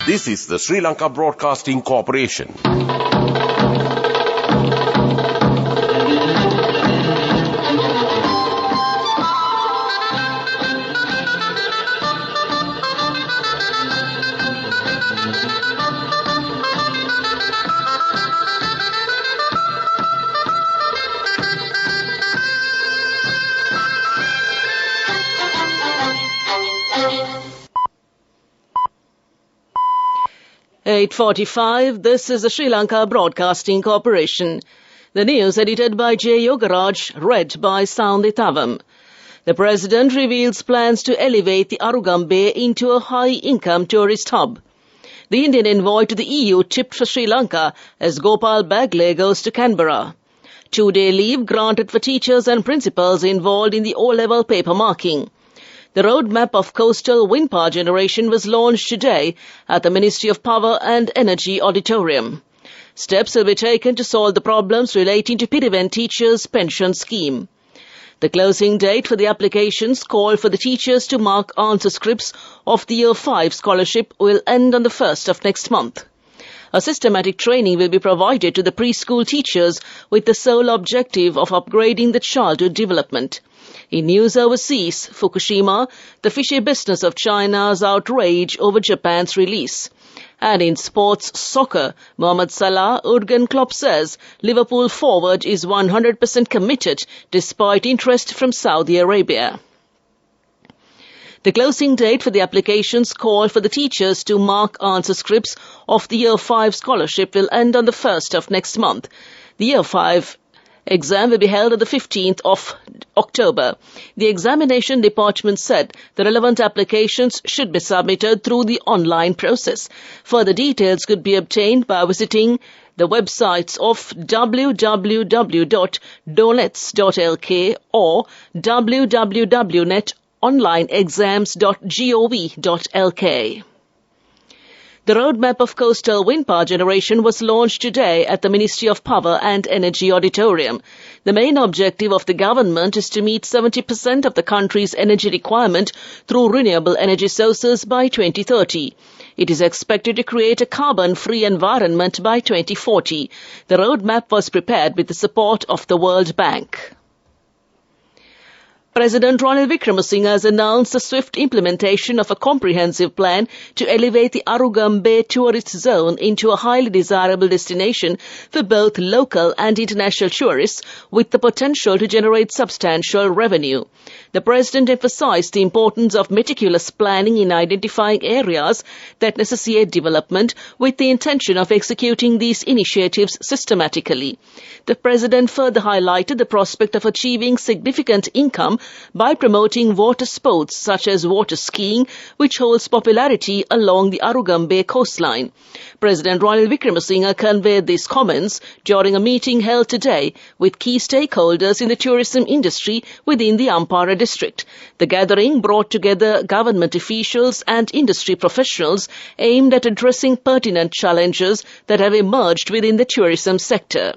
This is the Sri Lanka Broadcasting Corporation. (8:45). This is the Sri Lanka Broadcasting Corporation. The news edited by J. Yogaraj, read by Soundhi Tavam. The President reveals plans to elevate the Arugam Bay into a high-income tourist hub. The Indian envoy to the EU tipped for Sri Lanka as Gopal Bagle goes to Canberra. 2-day leave granted for teachers and principals involved in the O-level paper marking. The roadmap of coastal wind power generation was launched today at the Ministry of Power and Energy Auditorium. Steps will be taken to solve the problems relating to Piriven Teachers' Pension Scheme. The closing date for the applications called for the teachers to mark answer scripts of the Year 5 scholarship will end on the 1st of next month. A systematic training will be provided to the preschool teachers with the sole objective of upgrading the childhood development. In news overseas, Fukushima, the fishy business of China's outrage over Japan's release. And in sports soccer, Mohamed Salah, Jurgen Klopp says Liverpool forward is 100% committed despite interest from Saudi Arabia. The closing date for the applications called for the teachers to mark answer scripts of the Year 5 scholarship will end on the 1st of next month. The Year 5 exam will be held on the 15th of October. The examination department said the relevant applications should be submitted through the online process. Further details could be obtained by visiting the websites of www.donets.lk or www.netonlineexams.gov.lk. The roadmap of coastal wind power generation was launched today at the Ministry of Power and Energy Auditorium. The main objective of the government is to meet 70% of the country's energy requirement through renewable energy sources by 2030. It is expected to create a carbon-free environment by 2040. The roadmap was prepared with the support of the World Bank. President Ranil Wickremesinghe has announced the swift implementation of a comprehensive plan to elevate the Arugam Bay tourist zone into a highly desirable destination for both local and international tourists, with the potential to generate substantial revenue. The President emphasized the importance of meticulous planning in identifying areas that necessitate development with the intention of executing these initiatives systematically. The President further highlighted the prospect of achieving significant income by promoting water sports such as water skiing, which holds popularity along the Arugam Bay coastline. President Ranil Wickremesinghe conveyed these comments during a meeting held today with key stakeholders in the tourism industry within the Ampara district. The gathering brought together government officials and industry professionals aimed at addressing pertinent challenges that have emerged within the tourism sector.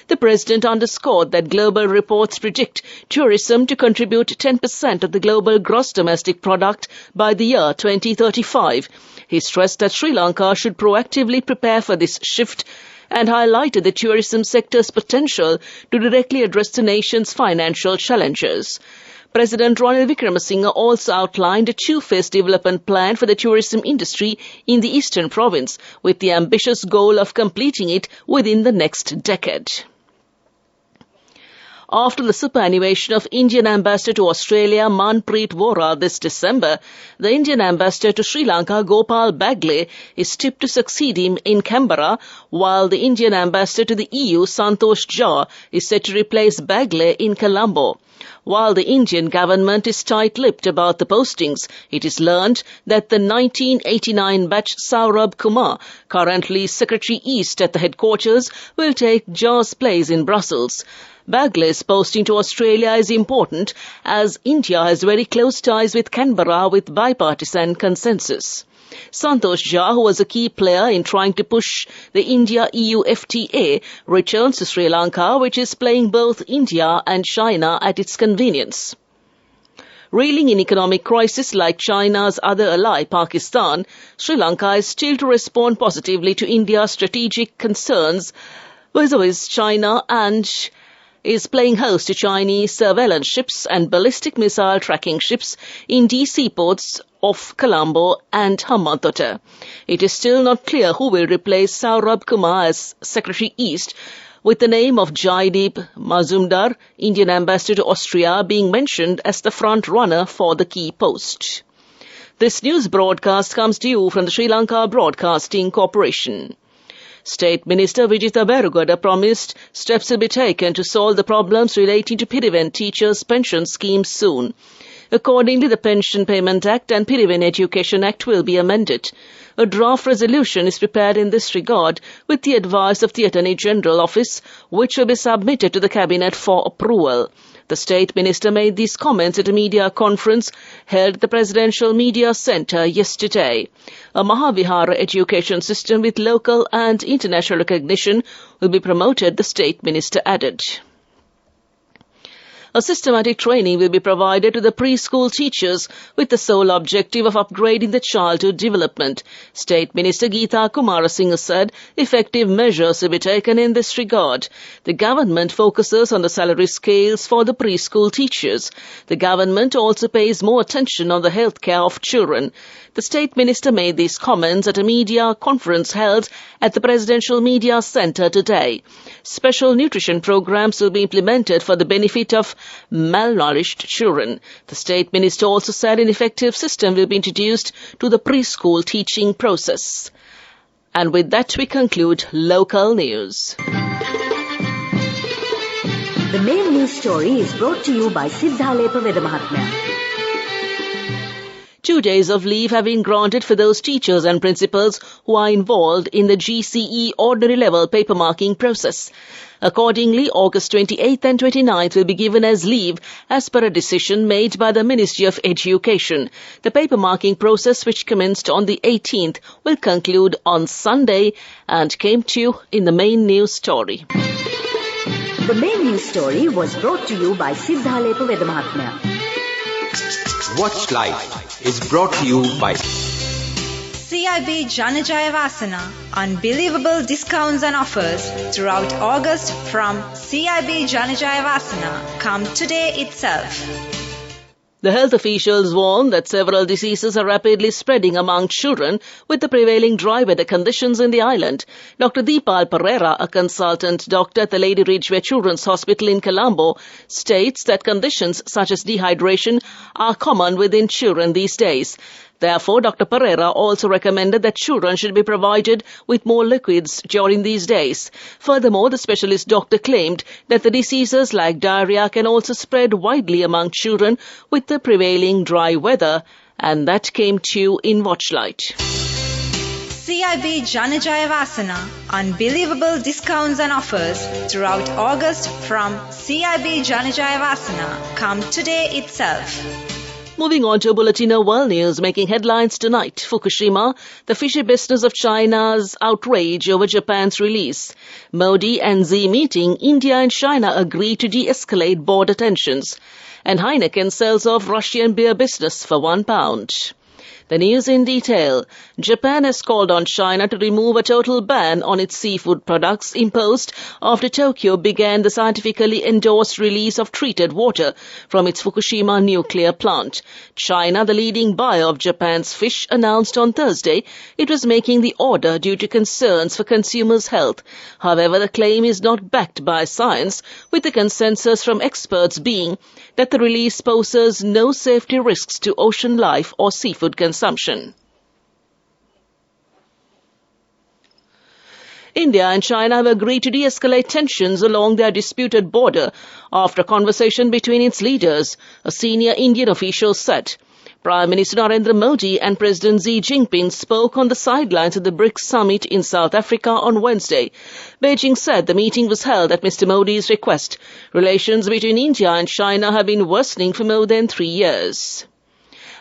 The President underscored that global reports predict tourism to contribute 10% of the global gross domestic product by the year 2035. He stressed that Sri Lanka should proactively prepare for this shift and highlighted the tourism sector's potential to directly address the nation's financial challenges. President Ranil Wickremesinghe also outlined a two-phase development plan for the tourism industry in the eastern province, with the ambitious goal of completing it within the next decade. After the superannuation of Indian Ambassador to Australia Manpreet Vora this December, the Indian Ambassador to Sri Lanka Gopal Bagle is tipped to succeed him in Canberra, while the Indian Ambassador to the EU Santosh Jha is set to replace Bagle in Colombo. While the Indian government is tight-lipped about the postings, it is learned that the 1989 batch Saurabh Kumar, currently Secretary East at the headquarters, will take Jha's place in Brussels. Bagle's posting to Australia is important as India has very close ties with Canberra with bipartisan consensus. Santosh Jha, who was a key player in trying to push the India-EU FTA, returns to Sri Lanka, which is playing both India and China at its convenience. Reeling in economic crisis like China's other ally, Pakistan, Sri Lanka is still to respond positively to India's strategic concerns vis-a-vis China and is playing host to Chinese surveillance ships and ballistic missile tracking ships in DC ports of Colombo and Hambantota. It is still not clear who will replace Saurabh Kumar as Secretary East, with the name of Jaideep Mazumdar, Indian ambassador to Austria, being mentioned as the front-runner for the key post. This news broadcast comes to you from the Sri Lanka Broadcasting Corporation. State Minister Vijitha Berugada promised steps will be taken to solve the problems relating to Piriven Teachers' Pension Scheme soon. Accordingly, the Pension Payment Act and Piriven Education Act will be amended. A draft resolution is prepared in this regard with the advice of the Attorney General Office, which will be submitted to the Cabinet for approval. The State Minister made these comments at a media conference held at the Presidential Media Centre yesterday. A Mahavihara education system with local and international recognition will be promoted, the State Minister added. A systematic training will be provided to the preschool teachers with the sole objective of upgrading the childhood development. State Minister Geeta Kumarasinghe said effective measures will be taken in this regard. The government focuses on the salary scales for the preschool teachers. The government also pays more attention on the health care of children. The State Minister made these comments at a media conference held at the Presidential Media Centre today. Special nutrition programs will be implemented for the benefit of malnourished children. The State Minister also said an effective system will be introduced to the preschool teaching process. And with that, we conclude local news. The main news story is brought to you by Siddhalepa Vedamahatmya. 2 days of leave have been granted for those teachers and principals who are involved in the GCE ordinary level paper marking process. Accordingly, August 28th and 29th will be given as leave as per a decision made by the Ministry of Education. The paper marking process, which commenced on the 18th, will conclude on Sunday and came to you in the main news story. The main news story was brought to you by Siddhalepa Vedamahatmya. Watch Live is brought to you by CIB Janajaya Vasana. Unbelievable discounts and offers throughout August from CIB Janajaya Vasana. Come today itself. The health officials warn that several diseases are rapidly spreading among children with the prevailing dry weather conditions in the island. Dr. Deepal Pereira, a consultant doctor at the Lady Ridgeway Children's Hospital in Colombo, states that conditions such as dehydration are common within children these days. Therefore, Dr. Pereira also recommended that children should be provided with more liquids during these days. Furthermore, the specialist doctor claimed that the diseases like diarrhea can also spread widely among children with the prevailing dry weather, and that came to you in Watchlight. CIB Janajaya Vasana. Unbelievable discounts and offers throughout August from CIB Janajaya Vasana. Come today itself. Moving on to a bulletin of world news making headlines tonight. Fukushima, the fishy business of China's outrage over Japan's release. Modi and Xi meeting, India and China agree to de-escalate border tensions. And Heineken sells off Russian beer business for £1. The news in detail. Japan has called on China to remove a total ban on its seafood products imposed after Tokyo began the scientifically endorsed release of treated water from its Fukushima nuclear plant. China, the leading buyer of Japan's fish, announced on Thursday it was making the order due to concerns for consumers' health. However, the claim is not backed by science, with the consensus from experts being that the release poses no safety risks to ocean life or seafood consumption. India and China have agreed to de-escalate tensions along their disputed border after a conversation between its leaders, a senior Indian official said. Prime Minister Narendra Modi and President Xi Jinping spoke on the sidelines of the BRICS summit in South Africa on Wednesday. Beijing said the meeting was held at Mr. Modi's request. Relations between India and China have been worsening for more than 3 years.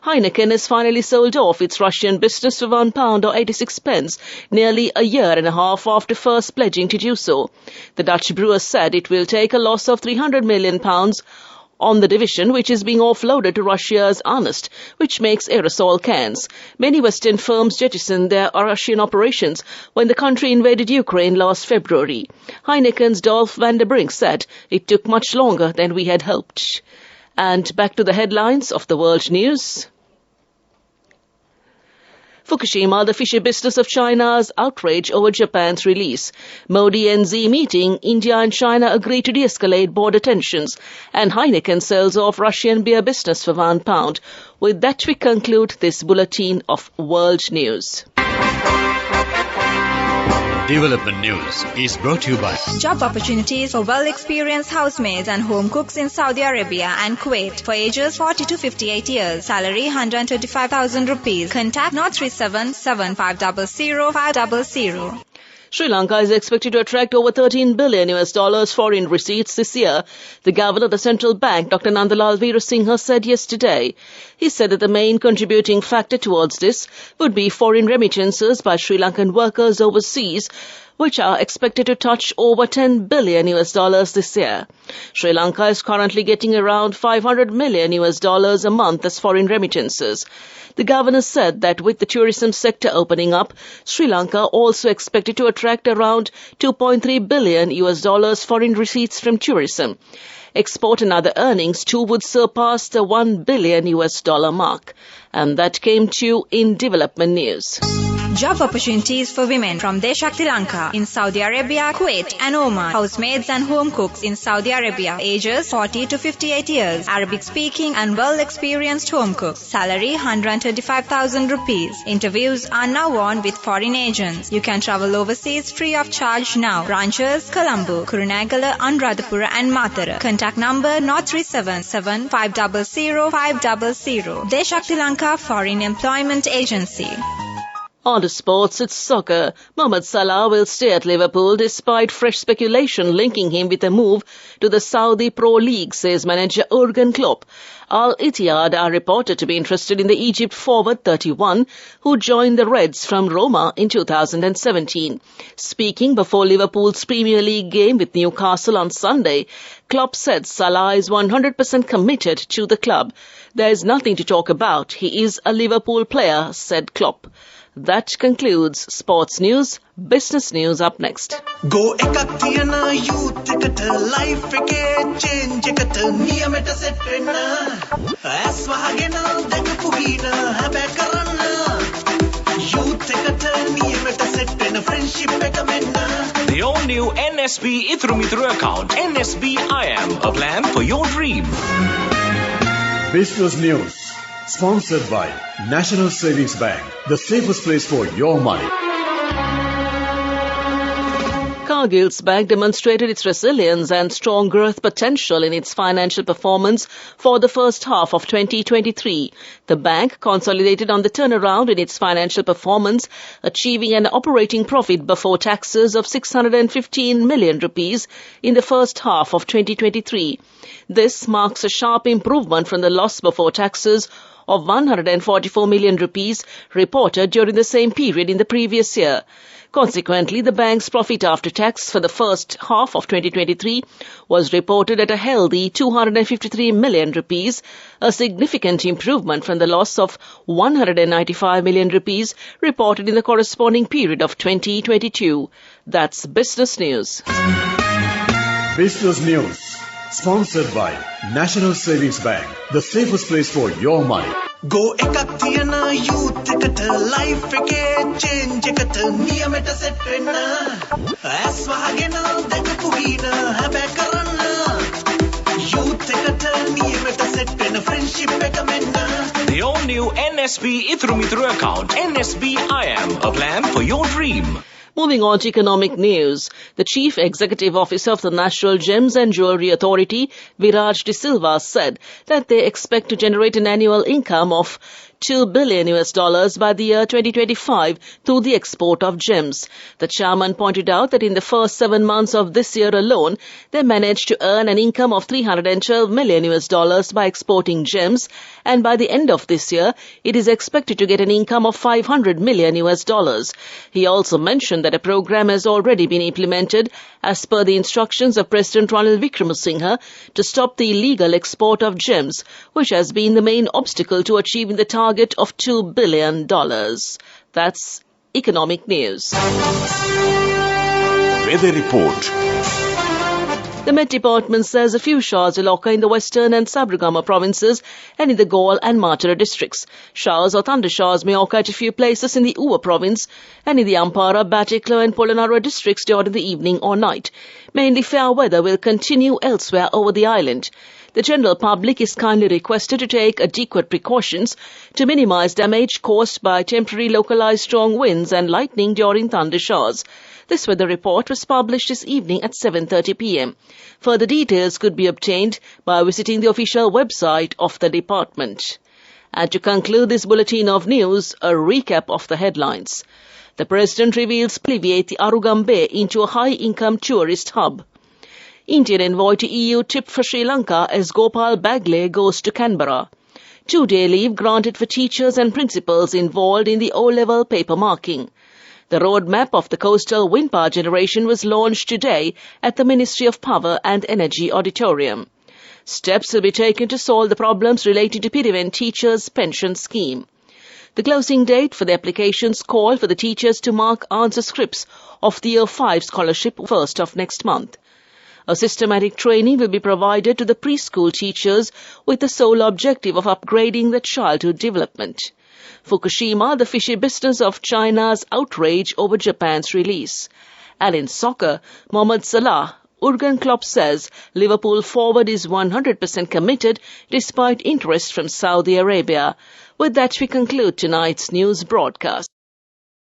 Heineken has finally sold off its Russian business for £1 or 86 pence, nearly a year and a half after first pledging to do so. The Dutch brewer said it will take a loss of £300 million on the division, which is being offloaded to Russia's Ernst, which makes aerosol cans. Many Western firms jettisoned their Russian operations when the country invaded Ukraine last February. Heineken's Dolph van der Brink said it took much longer than we had hoped. And back to the headlines of the world news. Fukushima, the fishy business of China's outrage over Japan's release. Modi and Xi meeting, India and China agree to de-escalate border tensions, and Heineken sells off Russian beer business for £1. With that, we conclude this bulletin of world news. Development News is brought to you by Job opportunities for well-experienced housemaids and home cooks in Saudi Arabia and Kuwait for ages 40 to 58 years. Salary 125,000 rupees. Contact 037 7500 500. Sri Lanka is expected to attract over $13 billion foreign receipts this year, the governor of the central bank, Dr. Nandalal Veerasinghe, said yesterday. He said that the main contributing factor towards this would be foreign remittances by Sri Lankan workers overseas, which are expected to touch over $10 billion this year. Sri Lanka is currently getting around $500 million a month as foreign remittances. The governor said that with the tourism sector opening up, Sri Lanka also expected to attract around $2.3 billion foreign receipts from tourism. Export and other earnings too would surpass the $1 billion mark. And that came to you in development news. Job opportunities for women from Deshakti Lanka in Saudi Arabia, Kuwait and Oman. Housemaids and home cooks in Saudi Arabia, ages 40 to 58 years. Arabic speaking and well experienced home cooks. Salary 125,000 rupees. Interviews are now on with foreign agents. You can travel overseas free of charge now. Branches Colombo, Kurunegala, Anuradhapura and Matara. Contact number 0377 500 500. Deshakti Lanka Foreign Employment Agency. On to sports, it's soccer. Mohamed Salah will stay at Liverpool despite fresh speculation linking him with a move to the Saudi Pro League, says manager Jurgen Klopp. Al Ittihad are reported to be interested in the Egypt forward 31, who joined the Reds from Roma in 2017. Speaking before Liverpool's Premier League game with Newcastle on Sunday, Klopp said Salah is 100% committed to the club. There is nothing to talk about. He is a Liverpool player, said Klopp. That concludes sports news. Business news up next. Go ekakthiyana youth ekata life eke change ekata niyameta set wenna as wahagena dakapugina habe karanna youth ekata niyameta set wenna friendship ekamenna. The all new NSB Ithru account, NSB IAM, a plan for your dream. Business news. Sponsored by National Savings Bank, the safest place for your money. Cargill's bank demonstrated its resilience and strong growth potential in its financial performance for the first half of 2023. The bank consolidated on the turnaround in its financial performance, achieving an operating profit before taxes of 615 million rupees in the first half of 2023. This marks a sharp improvement from the loss before taxes of 144 million rupees reported during the same period in the previous year. Consequently, the bank's profit after tax for the first half of 2023 was reported at a healthy 253 million rupees, a significant improvement from the loss of 195 million rupees reported in the corresponding period of 2022. That's business news. Business news. Sponsored by National Savings Bank, the safest place for your money. Go ekakthiyana youth ekata life eke change ekata niyameta set wenna as wahagena dakapugina habe karanna youth ekata niyameta set wenna friendship ekamenna. The all new NSB Ithru account, NSB IAM, a plan for your dream. Moving on to economic news, the Chief Executive Officer of the National Gems and Jewellery Authority, Viraj De Silva, said that they expect to generate an annual income of $2 billion by the year 2025 through the export of gems. The chairman pointed out that in the first 7 months of this year alone, they managed to earn an income of $312 million by exporting gems, and by the end of this year, it is expected to get an income of $500 million. He also mentioned that a program has already been implemented as per the instructions of President Ranil Wickremesinghe to stop the illegal export of gems, which has been the main obstacle to achieving the target of $2 billion. That's economic news. Weather report. The Met Department says a few showers will occur in the western and Sabragama provinces and in the Galle and Matara districts. Showers or thunder showers may occur at a few places in the Uva province and in the Ampara, Batiklo and Polonnaruwa districts during the evening or night. Mainly fair weather will continue elsewhere over the island. The general public is kindly requested to take adequate precautions to minimize damage caused by temporary localized strong winds and lightning during thunder showers. This weather report was published this evening at 7:30 p.m. Further details could be obtained by visiting the official website of the department. And to conclude this bulletin of news, a recap of the headlines. The President reveals alleviate the Arugam Bay into a high-income tourist hub. Indian envoy to EU tip for Sri Lanka as Gopal Bagle goes to Canberra. 2-day leave granted for teachers and principals involved in the O-level paper marking. The roadmap of the coastal wind power generation was launched today at the Ministry of Power and Energy Auditorium. Steps will be taken to solve the problems relating to Piriven Teachers' Pension Scheme. The closing date for the applications call for the teachers to mark answer scripts of the Year 5 scholarship 1st of next month. A systematic training will be provided to the preschool teachers with the sole objective of upgrading the childhood development. Fukushima, the fishy business of China's outrage over Japan's release. And in soccer, Mohamed Salah, Jurgen Klopp says Liverpool forward is 100% committed despite interest from Saudi Arabia. With that, we conclude tonight's news broadcast.